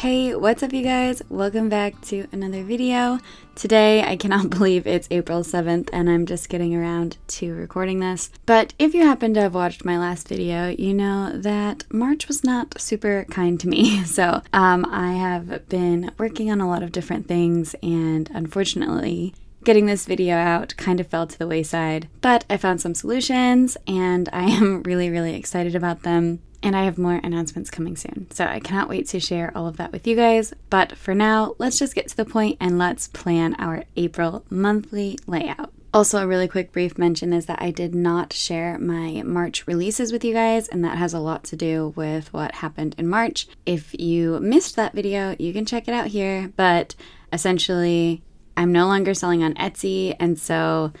Hey, what's up you guys? Welcome back to another video. Today, I cannot believe it's April 7th and I'm just getting around to recording this. But if you happen to have watched my last video, you know that March was not super kind to me. So I have been working on a lot of different things and unfortunately, getting this video out kind of fell to the wayside. But I found some solutions and I am really excited about them. And I have more announcements coming soon, so I cannot wait to share all of that with you guys. But for now, let's just get to the point and let's plan our April monthly layout. Also, a really quick brief mention is that I did not share my March releases with you guys, and that has a lot to do with what happened in March. If you missed that video, you can check it out here, but essentially, I'm no longer selling on Etsy, and so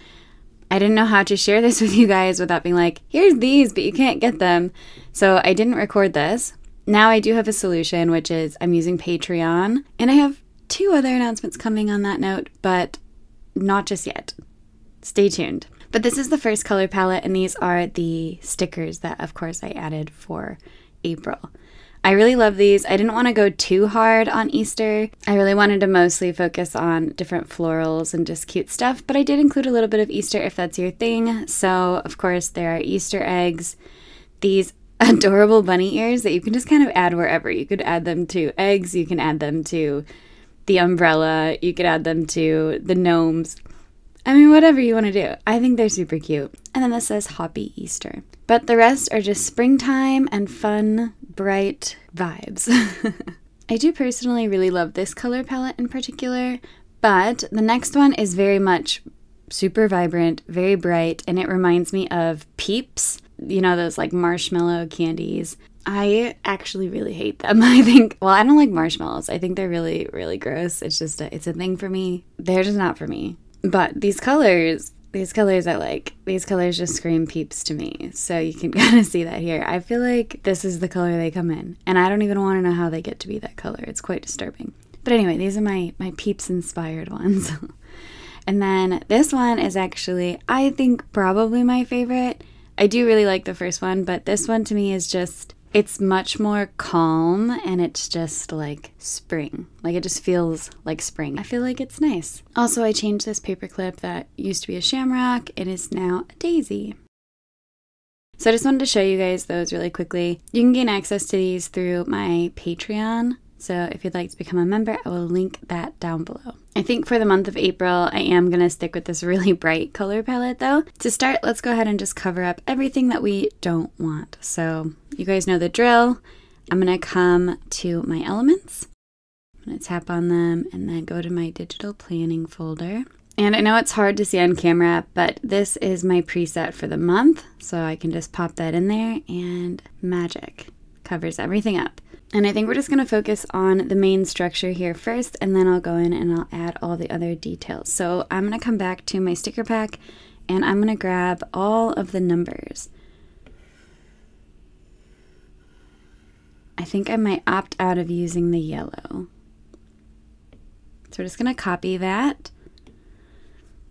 I didn't know how to share this with you guys without being like, here's these, but you can't get them. So I didn't record this. Now I do have a solution, which is I'm using Patreon. And I have 2 other announcements coming on that note, but not just yet. Stay tuned. But this is the first color palette, and these are the stickers that, of course, I added for April. I really love these. I didn't want to go too hard on Easter. I really wanted to mostly focus on different florals and just cute stuff, but I did include a little bit of Easter if that's your thing. So, of course, there are Easter eggs, these adorable bunny ears that you can just kind of add wherever. You could add them to eggs, you can add them to the umbrella, you could add them to the gnomes. I mean, whatever you want to do. I think they're super cute. And then this says Happy Easter. But the rest are just springtime and fun, bright vibes. I do personally really love this color palette in particular, but the next one is very much super vibrant, very bright, and it reminds me of Peeps. You know, those like marshmallow candies. I actually really hate them. I don't like marshmallows. I think they're really gross. It's just, it's a thing for me. They're just not for me. But these colors I like. These colors just scream Peeps to me. So you can kind of see that here. I feel like this is the color they come in. And I don't even want to know how they get to be that color. It's quite disturbing. But anyway, these are my Peeps inspired ones. And then this one is actually, I think, probably my favorite. I do really like the first one, but this one to me is just, it's much more calm and it's just like spring. Like it just feels like spring. I feel like it's nice. Also, I changed this paper clip that used to be a shamrock. It is now a daisy. So I just wanted to show you guys those really quickly. You can gain access to these through my Patreon. So if you'd like to become a member, I will link that down below. I think for the month of April, I am going to stick with this really bright color palette though. To start, let's go ahead and just cover up everything that we don't want. So you guys know the drill. I'm going to come to my elements. I'm going to tap on them and then go to my digital planning folder. And I know it's hard to see on camera, but this is my preset for the month. So I can just pop that in there and magic. Covers everything up. And I think we're just going to focus on the main structure here first, and then I'll go in and I'll add all the other details. So I'm going to come back to my sticker pack, and I'm going to grab all of the numbers. I think I might opt out of using the yellow. So we're just going to copy that.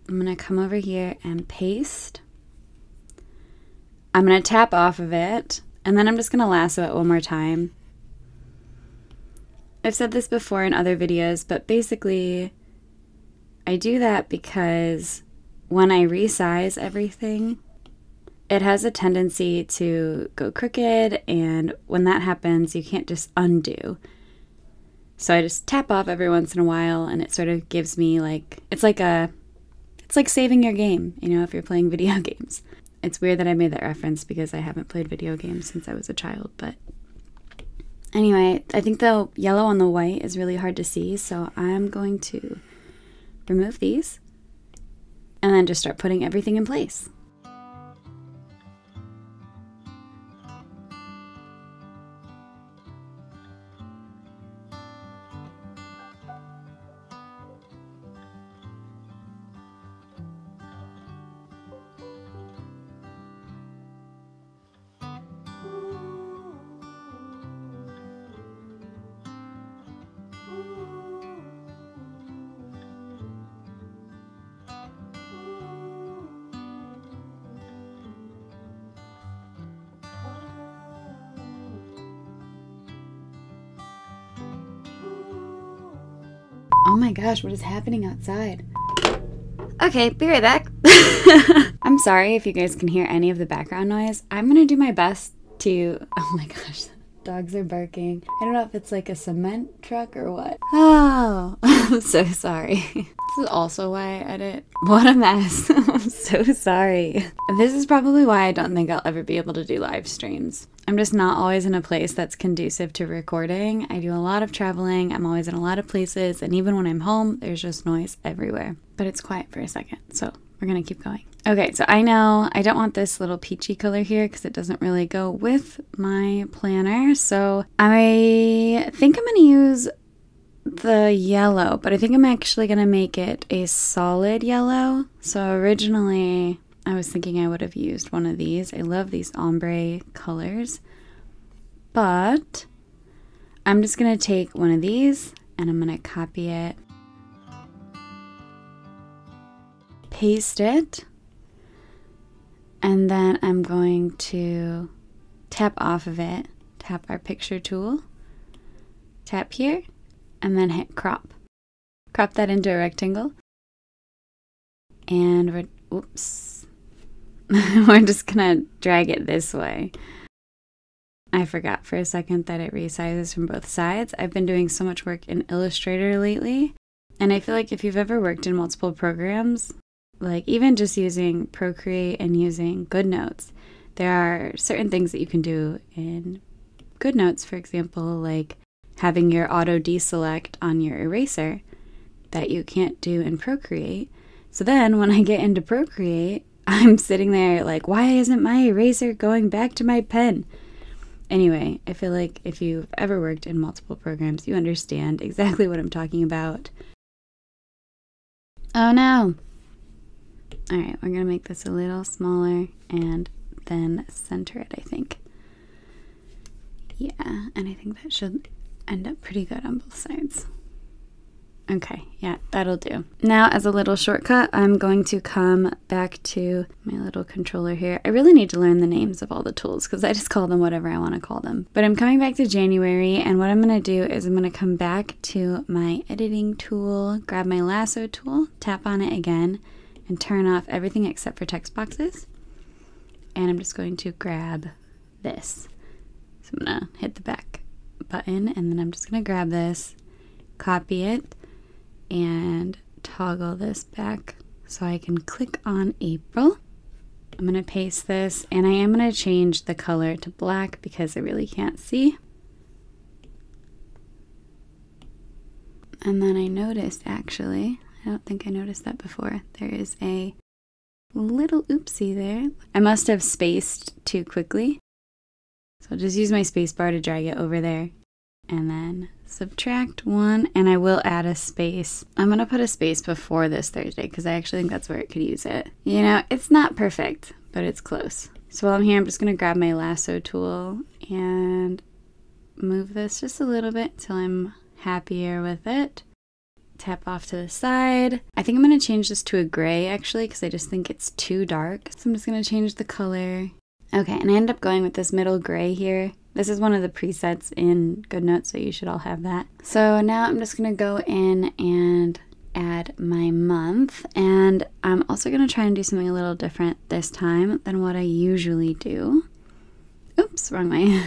I'm going to come over here and paste. I'm going to tap off of it, and then I'm just going to lasso it one more time. I've said this before in other videos, but basically I do that because when I resize everything, it has a tendency to go crooked, and when that happens, you can't just undo. So I just tap off every once in a while, and it sort of gives me like, it's like saving your game, you know, if you're playing video games. It's weird that I made that reference because I haven't played video games since I was a child, but anyway, I think the yellow on the white is really hard to see, so I'm going to remove these and then just start putting everything in place. Oh my gosh, what is happening outside? Okay, be right back. I'm sorry if you guys can hear any of the background noise. I'm gonna do my best to... Oh my gosh, dogs are barking. I don't know if it's like a cement truck or what. Oh, I'm so sorry. This is also why I edit. What a mess. I'm so sorry. This is probably why I don't think I'll ever be able to do live streams. I'm just not always in a place that's conducive to recording. I do a lot of traveling. I'm always in a lot of places. And even when I'm home, there's just noise everywhere. But it's quiet for a second. So we're going to keep going. Okay, so I know I don't want this little peachy color here because it doesn't really go with my planner. So I think I'm going to use the yellow, but I think I'm actually going to make it a solid yellow. So originally I was thinking I would have used one of these. I love these ombre colors, but I'm just going to take one of these and I'm going to copy it, paste it, and then I'm going to tap off of it, tap our picture tool, tap here, and then hit crop. Crop that into a rectangle. And we're, oops. We're just gonna drag it this way. I forgot for a second that it resizes from both sides. I've been doing so much work in Illustrator lately, and I feel like if you've ever worked in multiple programs, like even just using Procreate and using Goodnotes, there are certain things that you can do in Goodnotes, for example, like having your auto deselect on your eraser that you can't do in Procreate. So then when I get into Procreate, I'm sitting there like, why isn't my eraser going back to my pen? Anyway, I feel like if you've ever worked in multiple programs, you understand exactly what I'm talking about. Oh no. All right, we're gonna make this a little smaller and then center it, I think. Yeah, and I think that should end up pretty good on both sides. Okay, yeah, that'll do. Now, as a little shortcut, I'm going to come back to my little controller here. I really need to learn the names of all the tools because I just call them whatever I want to call them. But I'm coming back to January, and what I'm going to do is I'm going to come back to my editing tool, grab my lasso tool, tap on it again, and turn off everything except for text boxes. And I'm just going to grab this. So I'm going to hit the back button, and then I'm just going to grab this, copy it, and toggle this back so I can click on April. I'm going to paste this, and I am going to change the color to black because I really can't see. And then I noticed, actually, I don't think I noticed that before, there is a little oopsie there. I must have spaced too quickly. So I'll just use my space bar to drag it over there. And then subtract 1, and I will add a space. I'm going to put a space before this Thursday because I actually think that's where it could use it. You know, it's not perfect, but it's close. So while I'm here, I'm just going to grab my lasso tool and move this just a little bit till I'm happier with it. Tap off to the side. I think I'm going to change this to a gray actually because I just think it's too dark. So I'm just going to change the color. Okay, and I end up going with this middle gray here. This is one of the presets in Goodnotes, so you should all have that. So now I'm just going to go in and add my month. And I'm also going to try and do something a little different this time than what I usually do. Oops, wrong way.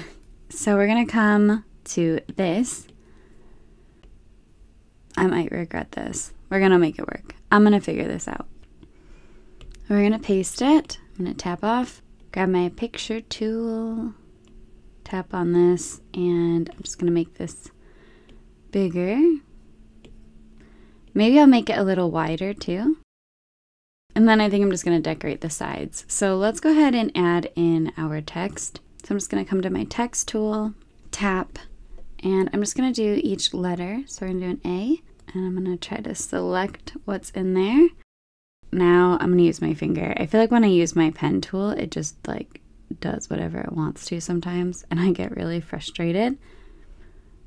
So we're going to come to this. I might regret this. We're going to make it work. I'm going to figure this out. We're going to paste it. I'm going to tap off, grab my picture tool, tap on this, and I'm just going to make this bigger. Maybe I'll make it a little wider too. And then I think I'm just going to decorate the sides. So let's go ahead and add in our text. So I'm just going to come to my text tool, tap, and I'm just going to do each letter. So we're going to do an A, and I'm going to try to select what's in there. Now I'm going to use my finger. I feel like when I use my pen tool, it just like does whatever it wants to sometimes, and I get really frustrated.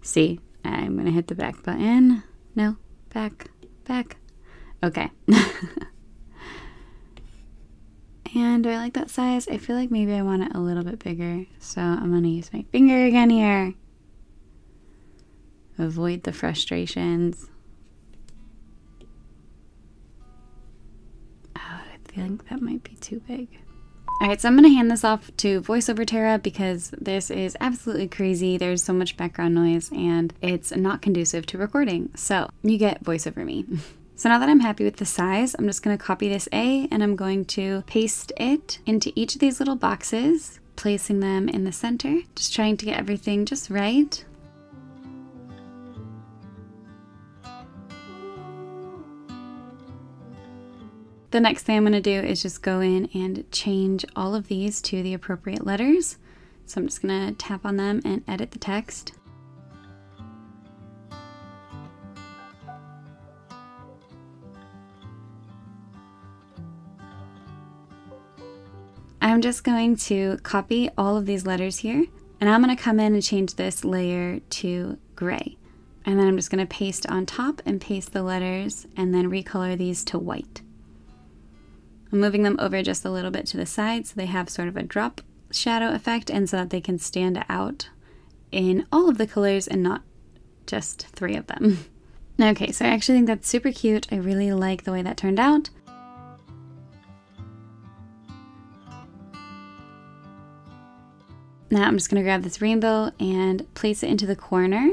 See, I'm going to hit the back button. No, back. Okay. And do I like that size? I feel like maybe I want it a little bit bigger, so I'm going to use my finger again here. Avoid the frustrations. feel like that might be too big. Alright, so I'm going to hand this off to VoiceOver Tara because this is absolutely crazy. There's so much background noise and it's not conducive to recording. So you get voice over me. So now that I'm happy with the size, I'm just going to copy this A and I'm going to paste it into each of these little boxes, placing them in the center, just trying to get everything just right. The next thing I'm going to do is just go in and change all of these to the appropriate letters. So I'm just going to tap on them and edit the text. I'm just going to copy all of these letters here, and I'm going to come in and change this layer to gray. And then I'm just going to paste on top and paste the letters and then recolor these to white. I'm moving them over just a little bit to the side so they have sort of a drop shadow effect and so that they can stand out in all of the colors and not just 3 of them. Okay, so I actually think that's super cute. I really like the way that turned out. Now I'm just going to grab this rainbow and place it into the corner.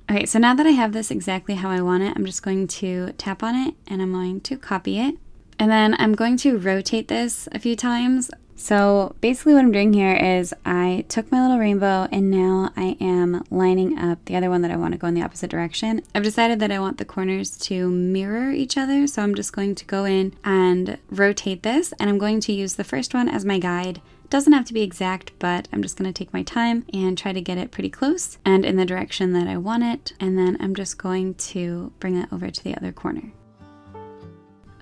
Okay, so now that I have this exactly how I want it, I'm just going to tap on it and I'm going to copy it. And then I'm going to rotate this a few times. So basically what I'm doing here is I took my little rainbow and now I am lining up the other one that I want to go in the opposite direction. I've decided that I want the corners to mirror each other, so I'm just going to go in and rotate this, and I'm going to use the first one as my guide. It doesn't have to be exact, but I'm just going to take my time and try to get it pretty close and in the direction that I want it, and then I'm just going to bring that over to the other corner.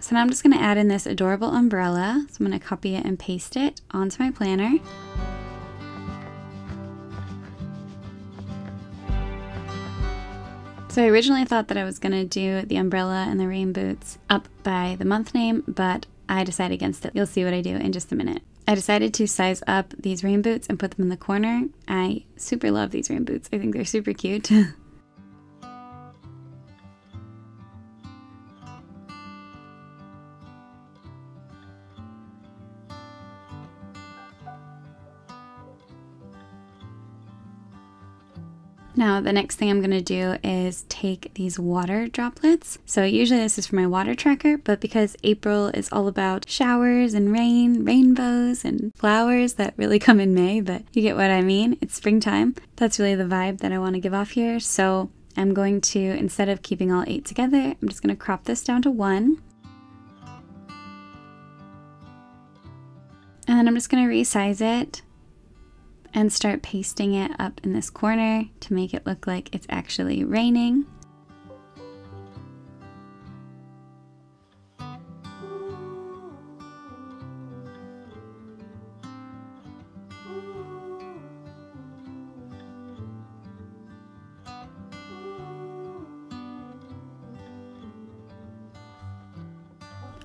So now I'm just going to add in this adorable umbrella. So I'm going to copy it and paste it onto my planner. So I originally thought that I was going to do the umbrella and the rain boots up by the month name, but I decided against it. You'll see what I do in just a minute. I decided to size up these rain boots and put them in the corner. I super love these rain boots. I think they're super cute. Now the next thing I'm going to do is take these water droplets. So usually this is for my water tracker, but because April is all about showers and rain, rainbows and flowers that really come in May, but you get what I mean. It's springtime. That's really the vibe that I want to give off here. So I'm going to, instead of keeping all 8 together, I'm just going to crop this down to 1. And then I'm just going to resize it and start pasting it up in this corner to make it look like it's actually raining.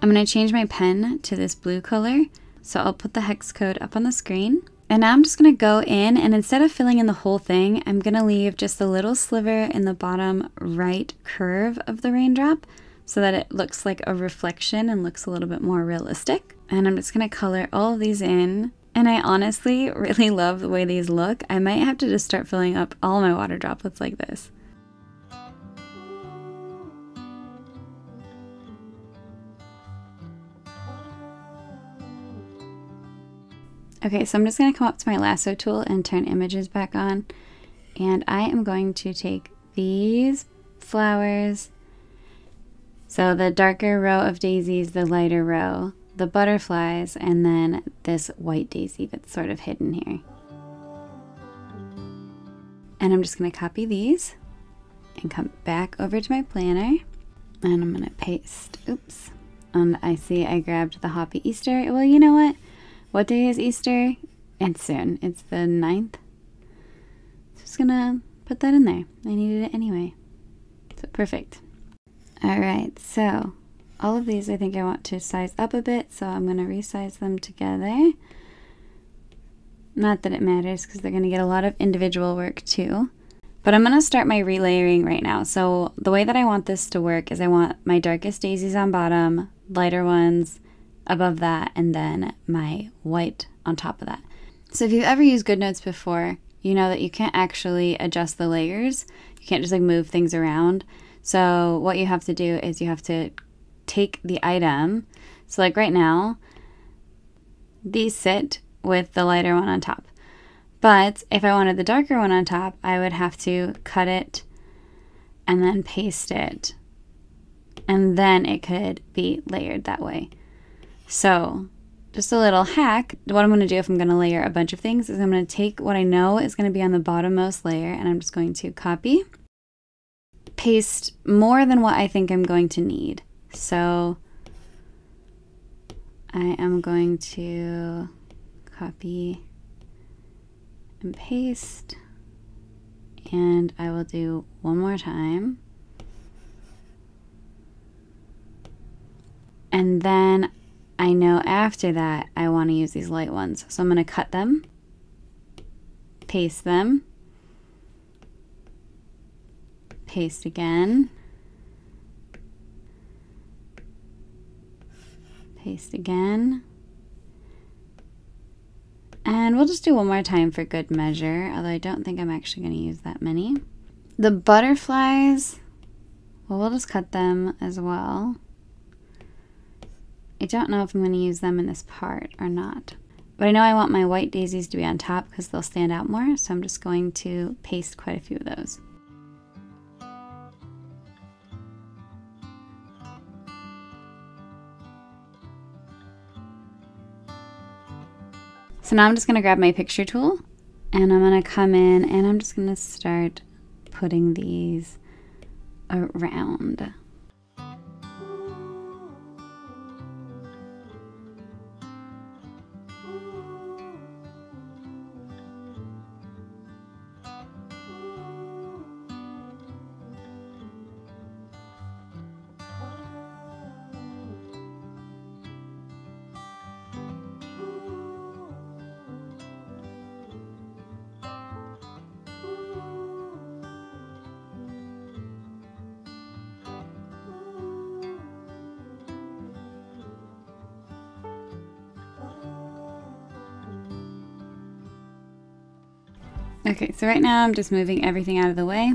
I'm going to change my pen to this blue color, so I'll put the hex code up on the screen. And now I'm just going to go in, and instead of filling in the whole thing, I'm going to leave just a little sliver in the bottom right curve of the raindrop so that it looks like a reflection and looks a little bit more realistic. And I'm just going to color all of these in. And I honestly really love the way these look. I might have to just start filling up all my water droplets like this. Okay, so I'm just going to come up to my lasso tool and turn images back on. And I am going to take these flowers. So the darker row of daisies, the lighter row, the butterflies, and then this white daisy that's sort of hidden here. And I'm just going to copy these and come back over to my planner. And I'm going to paste, oops. And I see I grabbed the Happy Easter. Well, you know what? What day is Easter? It's soon. It's the 9th. Just gonna put that in there. I needed it anyway. So perfect. Alright, so all of these I think I want to size up a bit, so I'm gonna resize them together. Not that it matters because they're gonna get a lot of individual work too. But I'm going to start my relayering right now. So the way that I want this to work is I want my darkest daisies on bottom, lighter ones above that, and then my white on top of that. So if you've ever used Goodnotes before, you know that you can't actually adjust the layers. You can't just like move things around. So what you have to do is you have to take the item. So like right now, these sit with the lighter one on top. But if I wanted the darker one on top, I would have to cut it and then paste it. And then it could be layered that way. So just a little hack. What I'm going to do if I'm going to layer a bunch of things is I'm going to take what I know is going to be on the bottommost layer, and I'm just going to copy, paste more than what I think I'm going to need. So I am going to copy and paste, and I will do one more time. And then I know after that I want to use these light ones. So I'm going to cut them, paste them, paste again, paste again. And we'll just do one more time for good measure, although I don't think I'm actually going to use that many. The butterflies, well, we'll just cut them as well. I don't know if I'm going to use them in this part or not. But I know I want my white daisies to be on top because they'll stand out more, so I'm just going to paste quite a few of those. So now I'm just going to grab my picture tool, and I'm going to come in and I'm just going to start putting these around. Okay, so right now I'm just moving everything out of the way.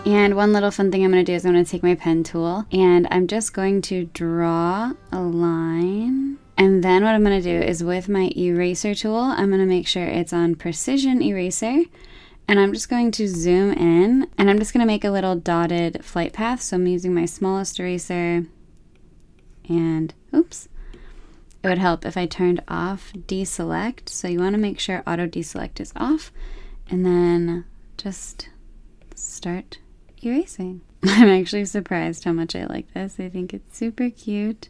And one little fun thing I'm going to do is I'm going to take my pen tool and I'm just going to draw a line. And then what I'm going to do is with my eraser tool, I'm going to make sure it's on precision eraser. And I'm just going to zoom in and I'm just going to make a little dotted flight path. So I'm using my smallest eraser and oops. It would help if I turned off deselect. So you want to make sure auto deselect is off and then just start erasing. I'm actually surprised how much I like this. I think it's super cute.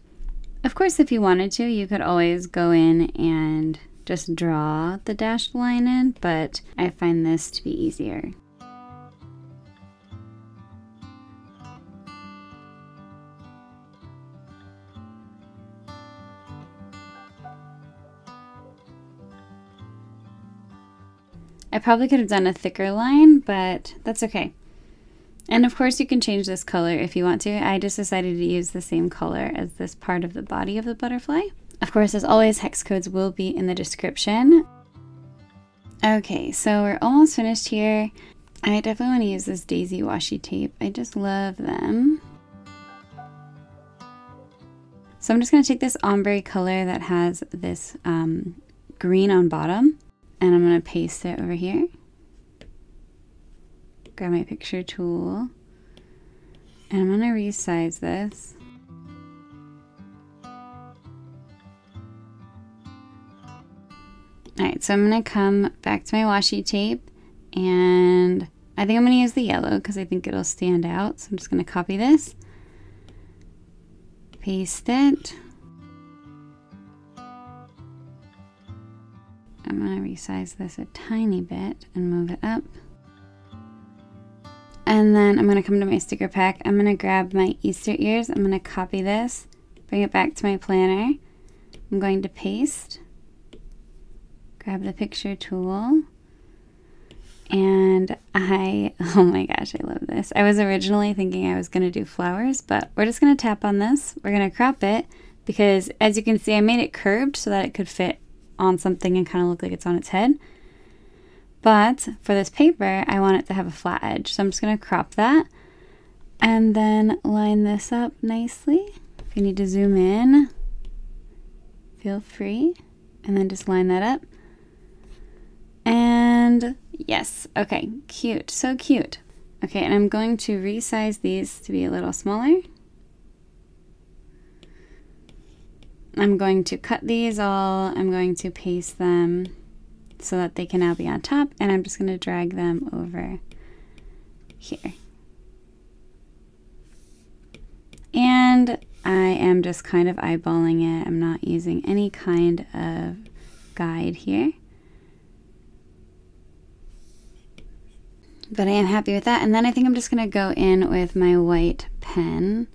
Of course, if you wanted to, you could always go in and just draw the dashed line in, but I find this to be easier. I probably could have done a thicker line, but that's okay. And of course you can change this color if you want to. I just decided to use the same color as this part of the body of the butterfly. Of course, as always, hex codes will be in the description. Okay, so we're almost finished here. I definitely want to use this daisy washi tape. I just love them. So I'm just going to take this ombre color that has this green on bottom, and I'm going to paste it over here. Grab my picture tool, and I'm going to resize this. Alright, so I'm going to come back to my washi tape, and I think I'm going to use the yellow because I think it'll stand out. So I'm just going to copy this, paste it, I'm going to resize this a tiny bit and move it up. And then I'm going to come to my sticker pack. I'm going to grab my Easter ears. I'm going to copy this, bring it back to my planner. I'm going to paste, grab the picture tool, and oh my gosh, I love this. I was originally thinking I was going to do flowers, but we're just going to tap on this. We're going to crop it because, as you can see, I made it curved so that it could fit on something and kind of look like it's on its head. But for this paper, I want it to have a flat edge. So I'm just going to crop that and then line this up nicely. If you need to zoom in, feel free. And then just line that up. And yes, okay, cute, so cute. Okay, and I'm going to resize these to be a little smaller. I'm going to cut these all. I'm going to paste them so that they can now be on top, and I'm just going to drag them over here. And I am just kind of eyeballing it. I'm not using any kind of guide here. But I am happy with that. And then I think I'm just going to go in with my white pen.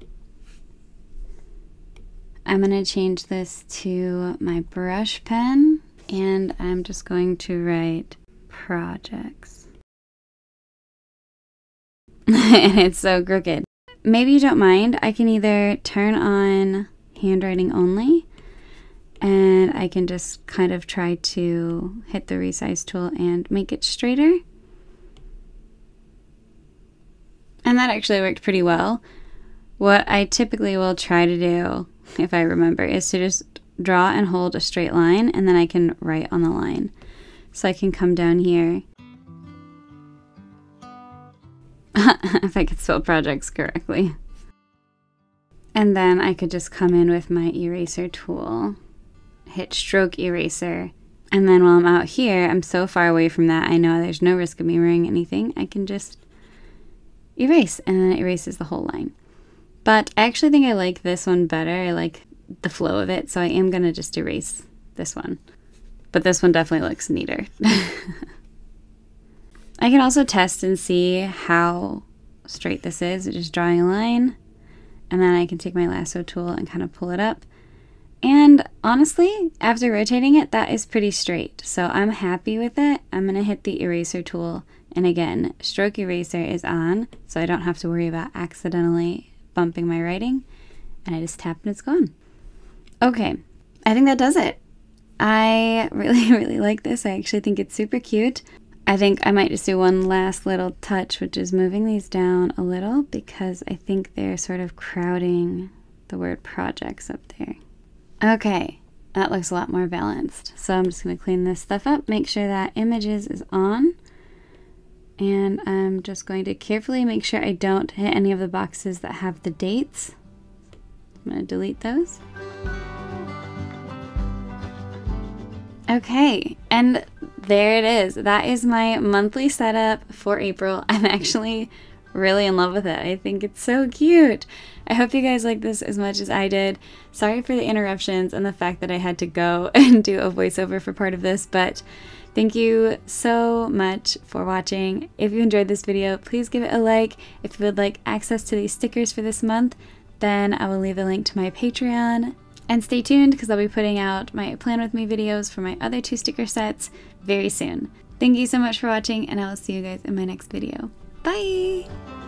I'm going to change this to my brush pen. And I'm just going to write projects. And it's so crooked. Maybe you don't mind. I can either turn on handwriting only, and I can just kind of try to hit the resize tool and make it straighter. And that actually worked pretty well. What I typically will try to do, if I remember, is to just draw and hold a straight line, and then I can write on the line. So I can come down here. If I could spell projects correctly. And then I could just come in with my eraser tool, hit stroke eraser, and then while I'm out here, I'm so far away from that, I know there's no risk of me ruining anything. I can just erase, and then it erases the whole line. But I actually think I like this one better. I like the flow of it, so I am going to just erase this one. But this one definitely looks neater. I can also test and see how straight this is, just drawing a line, and then I can take my lasso tool and kind of pull it up. And honestly, after rotating it, that is pretty straight. So I'm happy with it. I'm going to hit the eraser tool, and again, stroke eraser is on, so I don't have to worry about accidentally bumping my writing. And I just tap and it's gone. Okay, I think that does it. I really like this. I actually think it's super cute. I think I might just do one last little touch, which is moving these down a little because I think they're sort of crowding the word projects up there. Okay, that looks a lot more balanced. So I'm just going to clean this stuff up, make sure that images is on. And I'm just going to carefully make sure I don't hit any of the boxes that have the dates. I'm going to delete those. Okay, and there it is. That is my monthly setup for April. I'm actually really in love with it. I think it's so cute. I hope you guys like this as much as I did. Sorry for the interruptions and the fact that I had to go and do a voiceover for part of this, but thank you so much for watching. If you enjoyed this video, please give it a like. If you would like access to these stickers for this month, then I will leave a link to my Patreon. And stay tuned because I'll be putting out my Plan With Me videos for my other 2 sticker sets very soon. Thank you so much for watching, and I will see you guys in my next video. Bye!